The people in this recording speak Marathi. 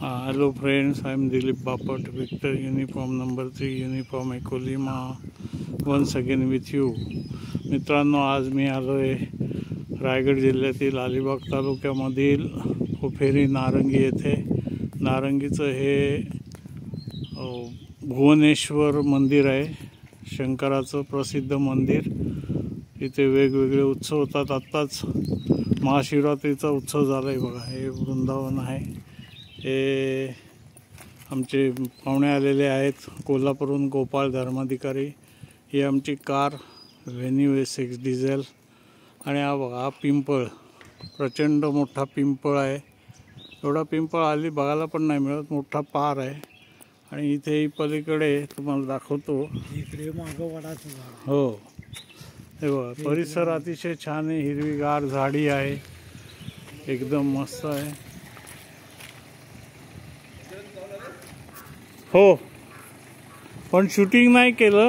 Hello friends, I am Dilip Bapat, Victor Uniform number 3, Uniform Echo Lima, once again with you. मित्रांनो, आज मी आलो आहे रायगड जिल्ह्यातील अलिबाग तालुक्यामधील उफेरी नारंगी येथे. नारंगीचं हे भुवनेश्वर मंदिर आहे, शंकराचं प्रसिद्ध मंदिर. इथे वेगवेगळे उत्सव होतात. आत्ताच महाशिवरात्रीचा उत्सव झाला आहे बघा. हे वृंदावन आहे. हे आमचे पाहुणे आलेले आहेत कोल्हापूरहून, गोपाळ धर्माधिकारी. ही आमची कार व्हेन्यू S6 डिझेल. आणि हा बघा, हा पिंपळ, प्रचंड मोठा पिंपळ आहे. एवढा पिंपळ हल्ली बघायला पण नाही मिळत, मोठा पार आहे. आणि इथे पलीकडे तुम्हाला दाखवतो, इकडे मागं वडाचं झाड. हो हे बघा, परिसर अतिशय छान आहे, हिरवीगार झाडी आहे, एकदम मस्त आहे. हो, पण शूटिंग नाही केलं.